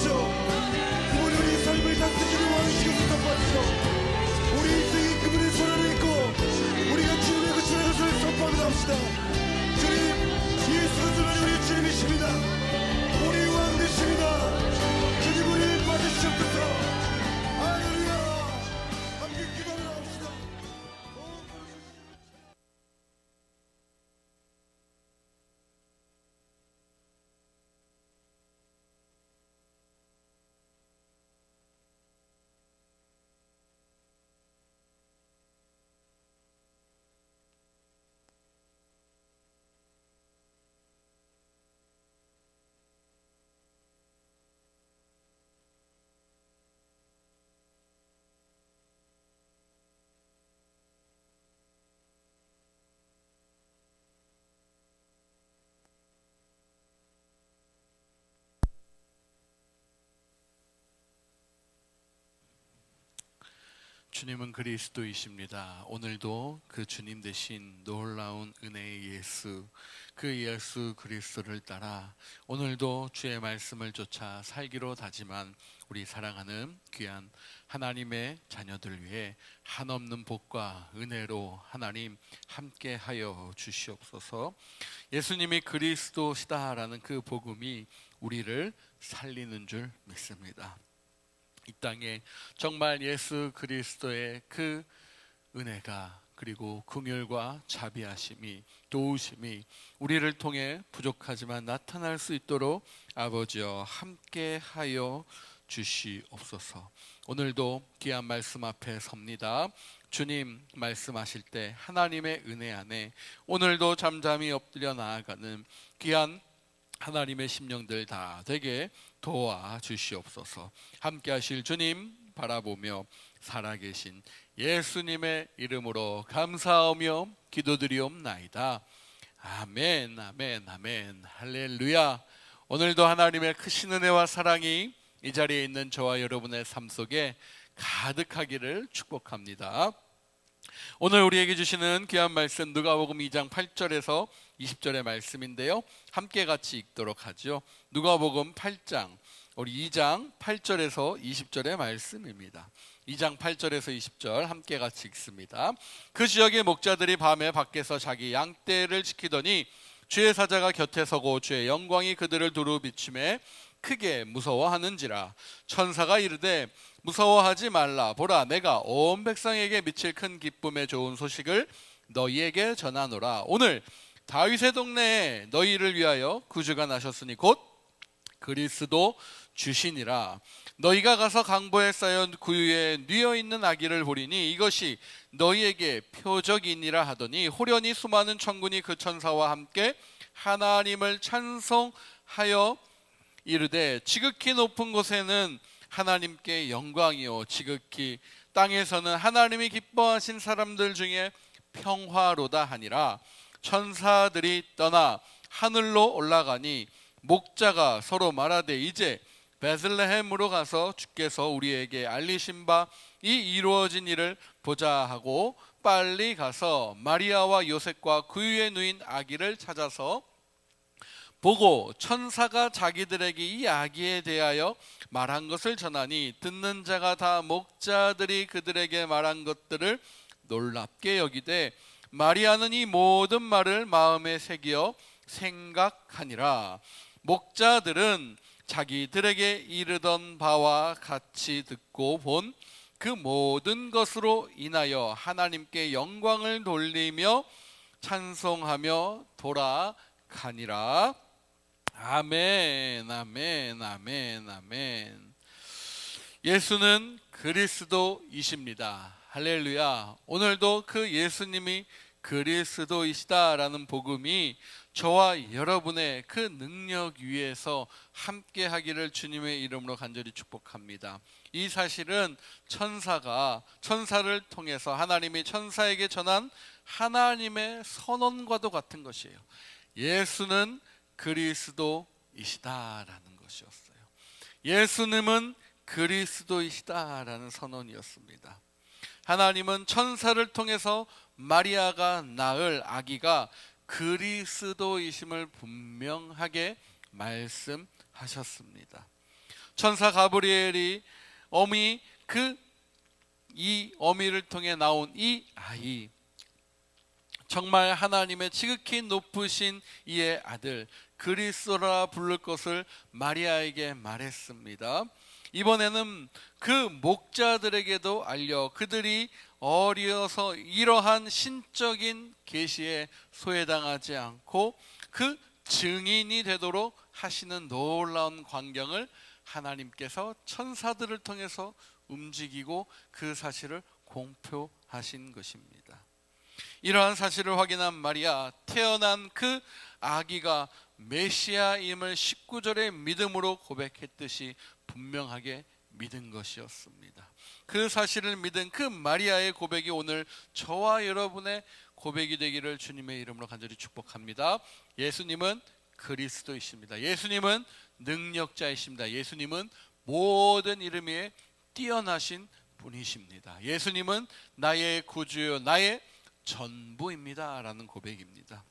받으시오. 그분이 우리 삶을 다스리는 왕이시고 선포하시오. 우리 인생이 그분의 손 안에 있고 우리가 주님의 그 주의 것을 선포하며 나옵시다. 주님, 예수 그리스도는 우리 주님이십니다. 우리 왕 되십니다. 주님 우리를 받으시옵소서. 할렐루야. 함께 기도하며 나옵시다. 주님은 그리스도이십니다. 오늘도 그 주님 대신 놀라운 은혜의 예수, 그 예수 그리스도를 따라 오늘도 주의 말씀을 쫓아 살기로 다짐한 우리 사랑하는 귀한 하나님의 자녀들 위해 한없는 복과 은혜로 하나님 함께하여 주시옵소서. 예수님이 그리스도시다라는 그 복음이 우리를 살리는 줄 믿습니다. 이 땅에 정말 예수 그리스도의 그 은혜가 그리고 긍휼과 자비하심이 도우심이 우리를 통해 부족하지만 나타날 수 있도록 아버지여 함께하여 주시옵소서. 오늘도 귀한 말씀 앞에 섭니다. 주님 말씀하실 때 하나님의 은혜 안에 오늘도 잠잠히 엎드려 나아가는 귀한 하나님의 심령들 다 되게 도와주시옵소서. 함께 하실 주님 바라보며 살아계신 예수님의 이름으로 감사하며 기도드리옵나이다. 아멘, 아멘, 아멘. 할렐루야. 오늘도 하나님의 크신 은혜와 사랑이 이 자리에 있는 저와 여러분의 삶 속에 가득하기를 축복합니다. 오늘 우리에게 주시는 귀한 말씀 누가복음 2장 8절에서 20절의 말씀인데요, 함께 같이 읽도록 하죠. 누가복음 8장 우리 2장 8절에서 20절의 말씀입니다. 2장 8절에서 20절 함께 같이 읽습니다. 그 지역의 목자들이 밤에 밖에서 자기 양떼를 지키더니 주의 사자가 곁에 서고 주의 영광이 그들을 두루 비추매 크게 무서워하는지라. 천사가 이르되 무서워하지 말라. 보라, 내가 온 백성에게 미칠 큰 기쁨의 좋은 소식을 너희에게 전하노라. 오늘 다윗의 동네에 너희를 위하여 구주가 나셨으니 곧 그리스도 주시니라. 너희가 가서 강보에 쌓여 구유에 뉘어 있는 아기를 보리니 이것이 너희에게 표적이니라 하더니 호련히 수많은 천군이 그 천사와 함께 하나님을 찬송하여 이르되 지극히 높은 곳에는 하나님께 영광이요 지극히 땅에서는 하나님이 기뻐하신 사람들 중에 평화로다 하니라. 천사들이 떠나 하늘로 올라가니 목자가 서로 말하되 이제 베들레헴으로 가서 주께서 우리에게 알리신 바 이 이루어진 일을 보자 하고 빨리 가서 마리아와 요셉과 구유에 누인 아기를 찾아서 보고 천사가 자기들에게 이 아기에 대하여 말한 것을 전하니 듣는 자가 다 목자들이 그들에게 말한 것들을 놀랍게 여기되 마리아는 이 모든 말을 마음에 새기어 생각하니라. 목자들은 자기들에게 이르던 바와 같이 듣고 본 그 모든 것으로 인하여 하나님께 영광을 돌리며 찬송하며 돌아가니라. 아멘, 아멘, 아멘, 아멘. 예수는 그리스도이십니다. 할렐루야. 오늘도 그 예수님이 그리스도이시다라는 복음이 저와 여러분의 그 능력 위에서 함께 하기를 주님의 이름으로 간절히 축복합니다. 이 사실은 천사를 통해서 하나님이 천사에게 전한 하나님의 선언과도 같은 것이에요. 예수는 그리스도이시다라는 것이었어요. 예수님은 그리스도이시다라는 선언이었습니다. 하나님은 천사를 통해서 마리아가 낳을 아기가 그리스도이심을 분명하게 말씀하셨습니다. 천사 가브리엘이 이 어미를 통해 나온 이 아이, 정말 하나님의 지극히 높으신 이의 아들 그리스도라 부를 것을 마리아에게 말했습니다. 이번에는 그 목자들에게도 알려 그들이 어려서 이러한 신적인 계시에 소외당하지 않고 그 증인이 되도록 하시는 놀라운 광경을 하나님께서 천사들을 통해서 움직이고 그 사실을 공표하신 것입니다. 이러한 사실을 확인한 마리아, 태어난 그 아기가 메시아임을 19절의 믿음으로 고백했듯이 분명하게 믿은 것이었습니다. 그 사실을 믿은 그 마리아의 고백이 오늘 저와 여러분의 고백이 되기를 주님의 이름으로 간절히 축복합니다. 예수님은 그리스도이십니다. 예수님은 능력자이십니다. 예수님은 모든 이름 위에 뛰어나신 분이십니다. 예수님은 나의 구주요 나의 전부입니다 라는 고백입니다.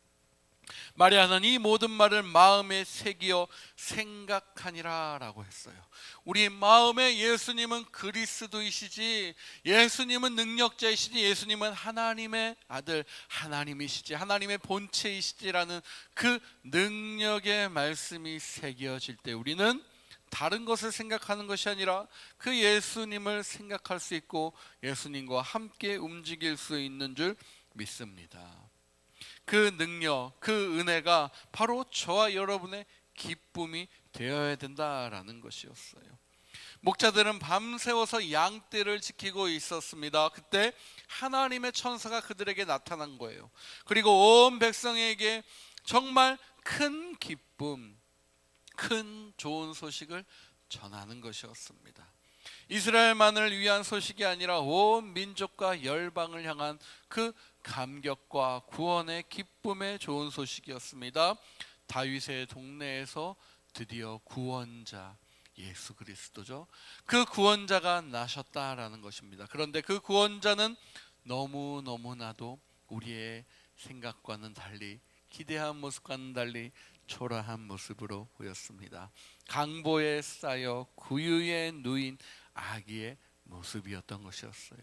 마리아는 이 모든 말을 마음에 새기어 생각하니라 라고 했어요. 우리 마음에 예수님은 그리스도이시지, 예수님은 능력자이시지, 예수님은 하나님의 아들, 하나님이시지, 하나님의 본체이시지라는 그 능력의 말씀이 새겨질 때 우리는 다른 것을 생각하는 것이 아니라 그 예수님을 생각할 수 있고 예수님과 함께 움직일 수 있는 줄 믿습니다. 그 능력, 그 은혜가 바로 저와 여러분의 기쁨이 되어야 된다라는 것이었어요. 목자들은 밤새워서 양떼를 지키고 있었습니다. 그때 하나님의 천사가 그들에게 나타난 거예요. 그리고 온 백성에게 정말 큰 기쁨, 큰 좋은 소식을 전하는 것이었습니다. 이스라엘만을 위한 소식이 아니라 온 민족과 열방을 향한 그 감격과 구원의 기쁨의 좋은 소식이었습니다. 다윗의 동네에서 드디어 구원자 예수 그리스도죠. 그 구원자가 나셨다라는 것입니다. 그런데 그 구원자는 너무나도 우리의 생각과는 달리, 기대한 모습과는 달리 초라한 모습으로 보였습니다. 강보에 쌓여 구유에 누인 아기의 모습이었던 것이었어요.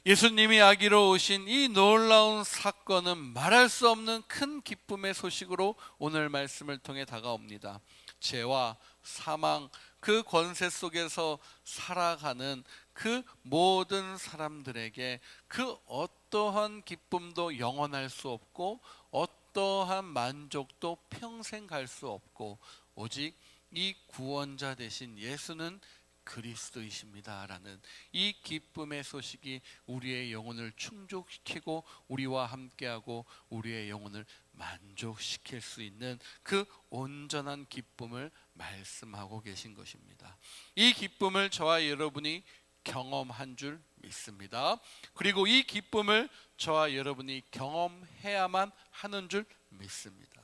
예수님이 아기로 오신 이 놀라운 사건은 말할 수 없는 큰 기쁨의 소식으로 오늘 말씀을 통해 다가옵니다. 죄와 사망, 그 권세 속에서 살아가는 그 모든 사람들에게 그 어떠한 기쁨도 영원할 수 없고 어떠한 만족도 평생 갈 수 없고 오직 이 구원자 되신 예수는 그리스도이십니다 라는 이 기쁨의 소식이 우리의 영혼을 충족시키고 우리와 함께하고 우리의 영혼을 만족시킬 수 있는 그 온전한 기쁨을 말씀하고 계신 것입니다. 이 기쁨을 저와 여러분이 경험한 줄 믿습니다. 그리고 이 기쁨을 저와 여러분이 경험해야만 하는 줄 믿습니다.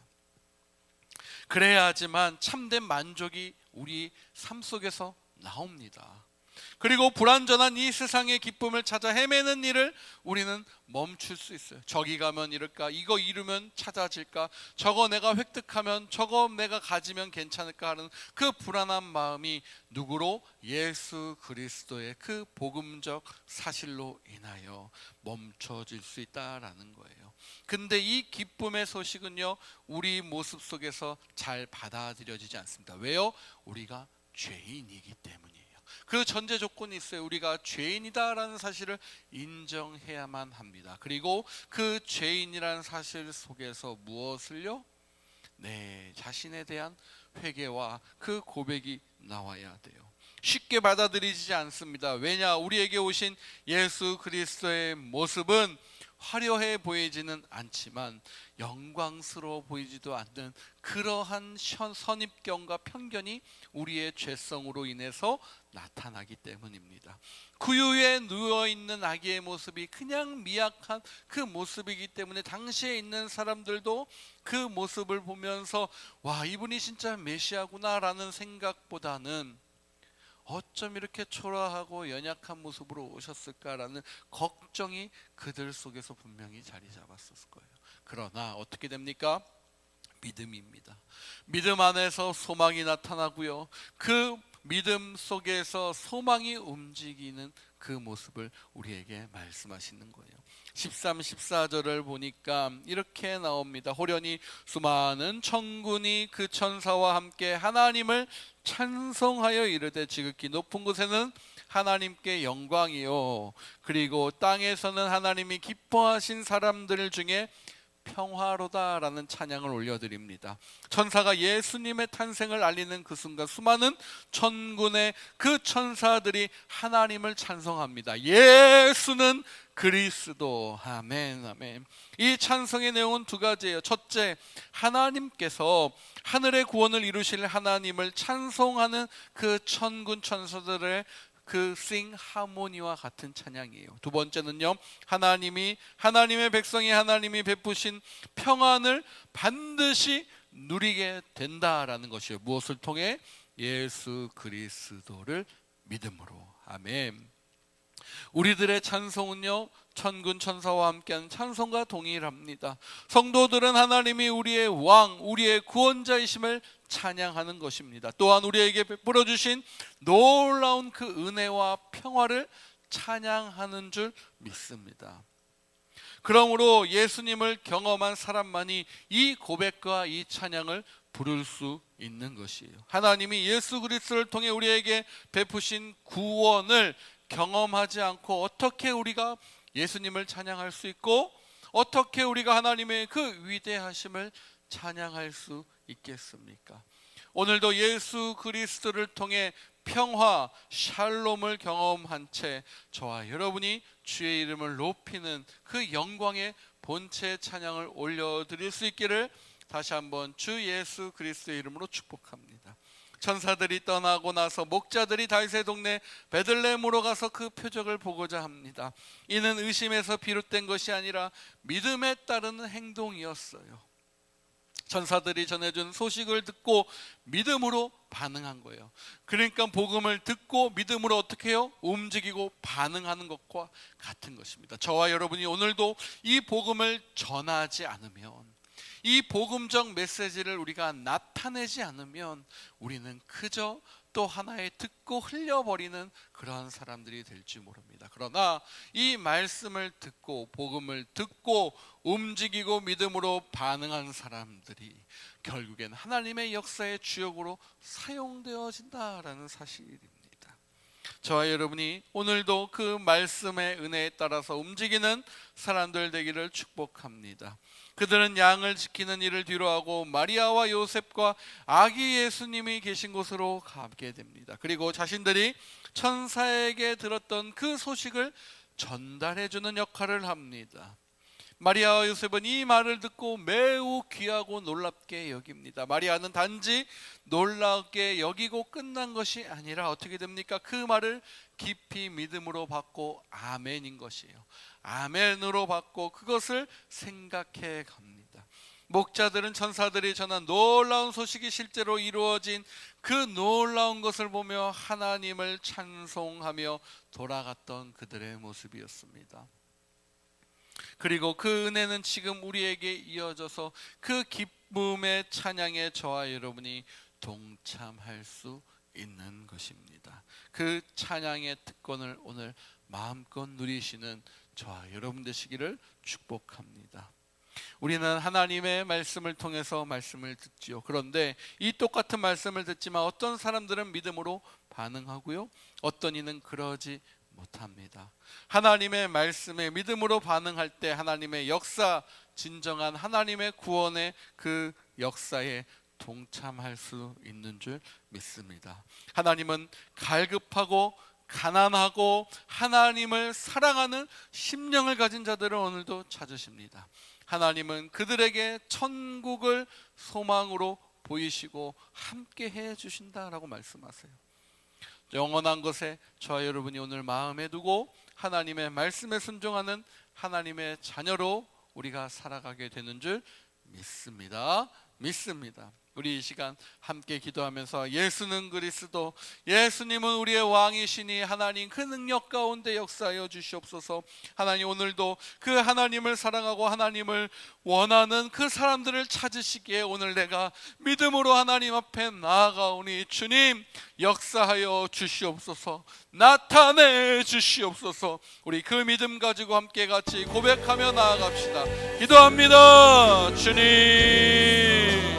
그래야지만 참된 만족이 우리 삶 속에서 나옵니다. 그리고 불완전한 이 세상의 기쁨을 찾아 헤매는 일을 우리는 멈출 수 있어요. 저기 가면 이럴까, 이거 이루면 찾아질까, 저거 내가 획득하면, 저거 내가 가지면 괜찮을까 하는 그 불안한 마음이 누구로? 예수 그리스도의 그 복음적 사실로 인하여 멈춰질 수 있다라는 거예요. 근데 이 기쁨의 소식은요, 우리 모습 속에서 잘 받아들여지지 않습니다. 왜요? 우리가 죄인이기 때문이에요. 그 전제 조건이 있어요. 우리가 죄인이다라는 사실을 인정해야만 합니다. 그리고 그 죄인이라는 사실 속에서 무엇을요? 내 자신에 대한 회개와 그 고백이 나와야 돼요. 쉽게 받아들이지 않습니다. 왜냐? 우리에게 오신 예수 그리스도의 모습은 화려해 보이지는 않지만 영광스러워 보이지도 않는 그러한 선입견과 편견이 우리의 죄성으로 인해서 나타나기 때문입니다. 구유에 누워있는 아기의 모습이 그냥 미약한 그 모습이기 때문에 당시에 있는 사람들도 그 모습을 보면서 와, 이분이 진짜 메시아구나 라는 생각보다는 어쩜 이렇게 초라하고 연약한 모습으로 오셨을까라는 걱정이 그들 속에서 분명히 자리 잡았을 거예요. 그러나 어떻게 됩니까? 믿음입니다. 믿음 안에서 소망이 나타나고요. 그 믿음 속에서 소망이 움직이는 그 모습을 우리에게 말씀하시는 거예요. 13, 14절을 보니까 이렇게 나옵니다. 호련히 수많은 천군이 그 천사와 함께 하나님을 찬송하여 이르되 지극히 높은 곳에는 하나님께 영광이요 그리고 땅에서는 하나님이 기뻐하신 사람들 중에 평화로다라는 찬양을 올려드립니다. 천사가 예수님의 탄생을 알리는 그 순간 수많은 천군의 그 천사들이 하나님을 찬송합니다. 예수는 그리스도. 아멘, 아멘. 이 찬송의 내용은 두 가지예요. 첫째, 하나님께서 하늘의 구원을 이루실 하나님을 찬송하는 그 천군 천사들의 그 싱 하모니와 같은 찬양이에요. 두 번째는요, 하나님의 백성이 하나님이 베푸신 평안을 반드시 누리게 된다라는 것이에요. 무엇을 통해? 예수 그리스도를 믿음으로. 아멘. 우리들의 찬송은요, 천군 천사와 함께하는 찬송과 동일합니다. 성도들은 하나님이 우리의 왕, 우리의 구원자이심을 찬양하는 것입니다. 또한 우리에게 베풀어 주신 놀라운 그 은혜와 평화를 찬양하는 줄 믿습니다. 그러므로 예수님을 경험한 사람만이 이 고백과 이 찬양을 부를 수 있는 것이에요. 하나님이 예수 그리스도를 통해 우리에게 베푸신 구원을 경험하지 않고 어떻게 우리가 예수님을 찬양할 수 있고 어떻게 우리가 하나님의 그 위대하심을 찬양할 수 있겠습니까? 오늘도 예수 그리스도를 통해 평화, 샬롬을 경험한 채 저와 여러분이 주의 이름을 높이는 그 영광의 본체 찬양을 올려드릴 수 있기를 다시 한번 주 예수 그리스도의 이름으로 축복합니다. 천사들이 떠나고 나서 목자들이 다윗의 동네 베들레헴으로 가서 그 표적을 보고자 합니다. 이는 의심에서 비롯된 것이 아니라 믿음에 따르는 행동이었어요. 천사들이 전해준 소식을 듣고 믿음으로 반응한 거예요. 그러니까 복음을 듣고 믿음으로 어떻게 해요? 움직이고 반응하는 것과 같은 것입니다. 저와 여러분이 오늘도 이 복음을 전하지 않으면, 이 복음적 메시지를 우리가 나타내지 않으면 우리는 그저 또 하나의 듣고 흘려버리는 그러한 사람들이 될지 모릅니다. 그러나 이 말씀을 듣고 복음을 듣고 움직이고 믿음으로 반응한 사람들이 결국엔 하나님의 역사의 주역으로 사용되어진다라는 사실입니다. 저와 여러분이 오늘도 그 말씀의 은혜에 따라서 움직이는 사람들 되기를 축복합니다. 그들은 양을 지키는 일을 뒤로하고 마리아와 요셉과 아기 예수님이 계신 곳으로 가게 됩니다. 그리고 자신들이 천사에게 들었던 그 소식을 전달해주는 역할을 합니다. 마리아와 요셉은 이 말을 듣고 매우 귀하고 놀랍게 여깁니다. 마리아는 단지 놀랍게 여기고 끝난 것이 아니라 어떻게 됩니까? 그 말을 깊이 믿음으로 받고 아멘인 것이에요. 아멘으로 받고 그것을 생각해 갑니다. 목자들은 천사들이 전한 놀라운 소식이 실제로 이루어진 그 놀라운 것을 보며 하나님을 찬송하며 돌아갔던 그들의 모습이었습니다. 그리고 그 은혜는 지금 우리에게 이어져서 그 기쁨의 찬양에 저와 여러분이 동참할 수 있는 것입니다. 그 찬양의 특권을 오늘 마음껏 누리시는 저와 여러분 되시기를 축복합니다. 우리는 하나님의 말씀을 통해서 말씀을 듣지요. 그런데 이 똑같은 말씀을 듣지만 어떤 사람들은 믿음으로 반응하고요, 어떤 이는 그러지 못합니다. 하나님의 말씀에 믿음으로 반응할 때 하나님의 역사, 진정한 하나님의 구원의 그 역사에 동참할 수 있는 줄 믿습니다. 하나님은 갈급하고 가난하고 하나님을 사랑하는 심령을 가진 자들을 오늘도 찾으십니다. 하나님은 그들에게 천국을 소망으로 보이시고 함께 해 주신다라고 말씀하세요. 영원한 것에 저와 여러분이 오늘 마음에 두고 하나님의 말씀에 순종하는 하나님의 자녀로 우리가 살아가게 되는 줄 믿습니다. 우리 이 시간 함께 기도하면서 예수는 그리스도, 예수님은 우리의 왕이시니 하나님 그 능력 가운데 역사하여 주시옵소서. 하나님 오늘도 그 하나님을 사랑하고 하나님을 원하는 그 사람들을 찾으시기에 오늘 내가 믿음으로 하나님 앞에 나아가오니 주님 역사하여 주시옵소서. 나타내 주시옵소서. 우리 그 믿음 가지고 함께 같이 고백하며 나아갑시다. 기도합니다. 주님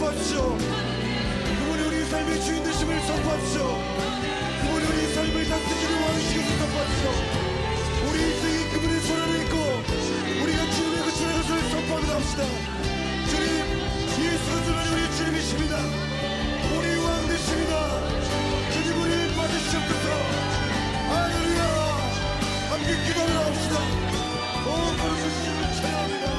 선포하십시오. 그분이 우리 삶의 주인 되심을 선포하십시오. 그분이 우리 삶을 다스리는 왕이시기를 선포하십시오. 우리 인생이 그분의 손 안에 있고 우리가 주님의 그 주의 것을 선포하며 합시다. 주님, 예수 그리스도는 우리 주님이십니다. 우리 왕 되십니다. 주님 우리를 받으시옵소서. 할렐루야. 함께 기도하며 합시다. 오 거룩한 주님을 찬양합니다.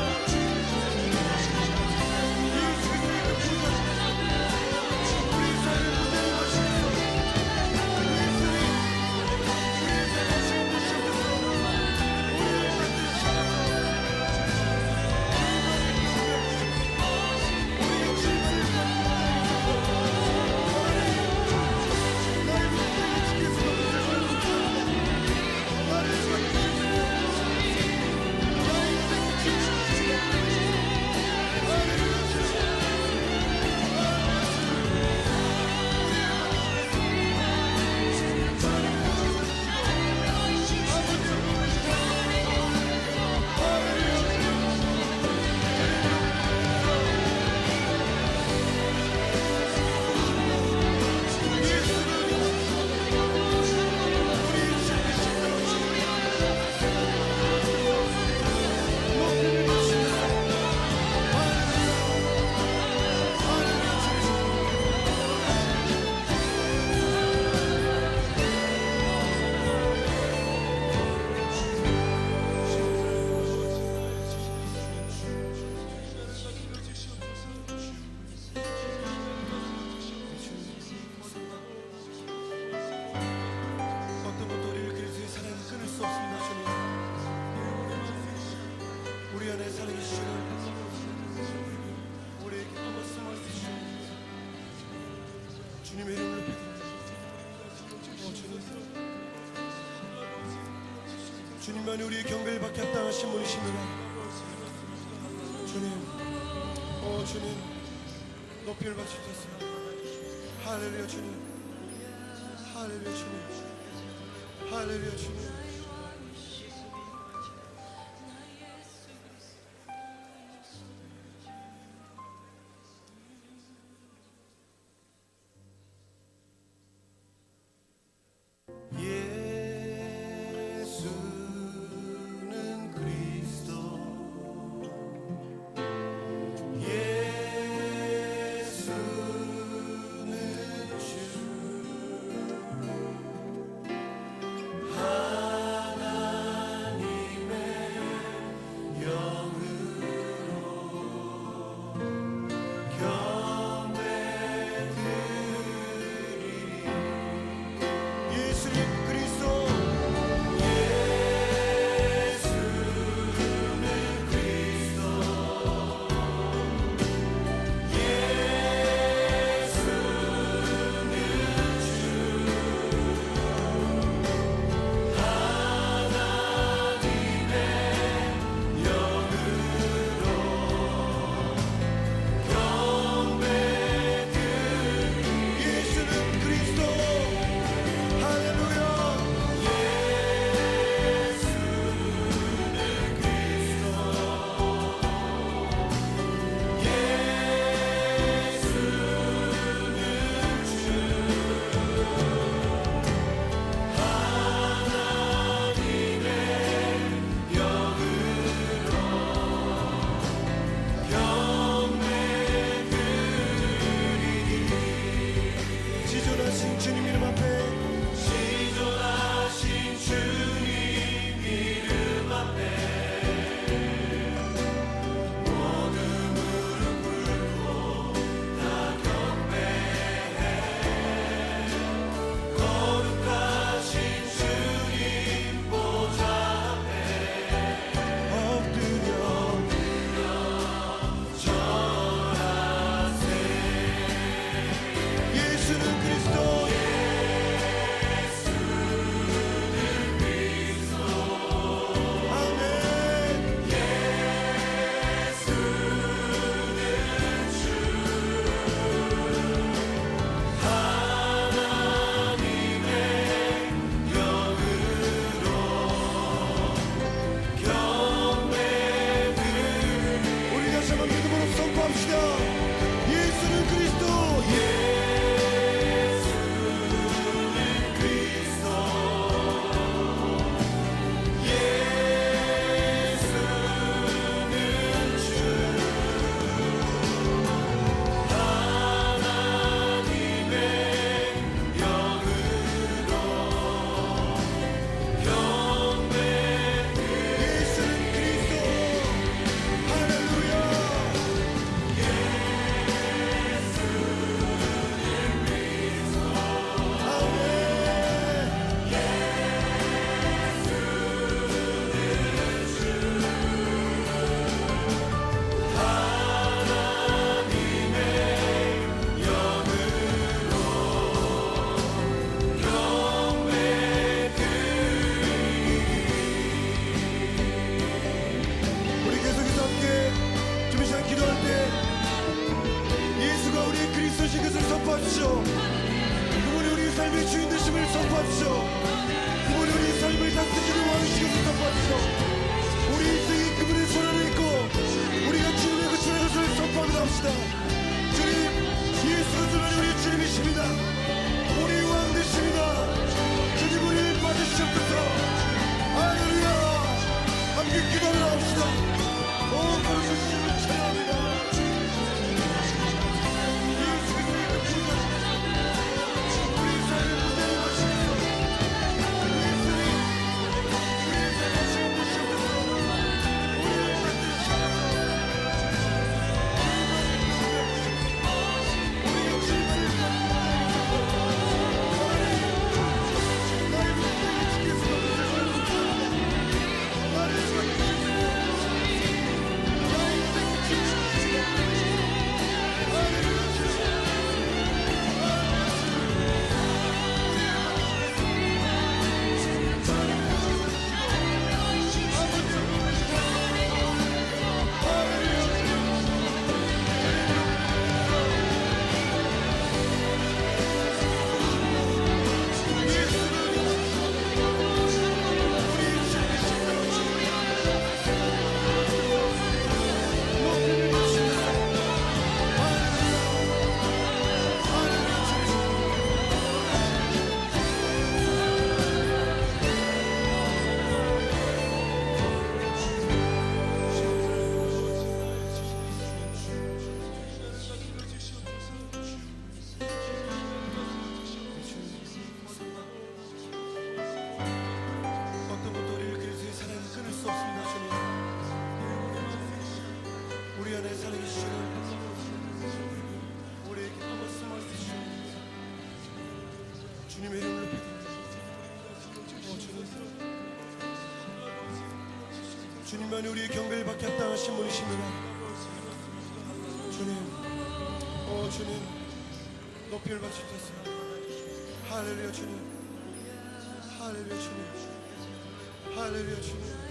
주님의 이름으로 기도합니다. 주님만이 우리의 경배를 받게 합당하신 분이십니다. 주님 높이를 받으셨습니다. 할렐루야 주님, 할렐루야 주님, 할렐루야 주님. 예수는 그리스도, 예수는 주, 하나님의 영으로 경배드리리. 예수는 그리스도, 예수는 그리스도, 할렐루야. 지존하신 주님 이름 앞에, 지존하신 주님 이름 앞에 모두 무릎 꿇고 다 경배해. 거룩하신 주님 보좌 앞에 엎드려 절하세. 예수는 그리스도, 아멘. 우리 다시 한번 믿음으로 선포합시다. 예수는 그리스도, 예수는 그리스도, 할렐루야. 아멘. 우리 계속해서 함께 좀 이 시간 기도할 때 예수가 우리의 그리스도신 것을 선포하시죠. 그분이 우리 삶의 주인 되심을 선포하시죠. 그분이 우리 삶을 다스리는 왕이신 것을 선포하시죠. 우리 인생이 그분의 손 안에 있고 우리가 주님의 그 주의 것을 선포하기도 합시다. 주님, 예수 그리스도는 우리 주님이십니다. 우리 왕 되십니다. 주님 우리를 받으시옵소서. 할렐루야. 함께 기도를 합시다. 오, 거룩한 주님을 찬양합니다. 예수 그리스도의 그 주님, 우리 삶의 무대를 마시면서 예수님, 우리의 삶을 지금 보시옵소서. 우리를 받으시옵소서. 우리의 주님을 주님의 이름을 높여드립니다. 주님, 주님만이 우리의 경배를 받게 합당하신 분이십니다. 주님, 주님 높이를 받으셨습니다. 할렐루야 주님, 할렐루야 주님, 할렐루야 주님.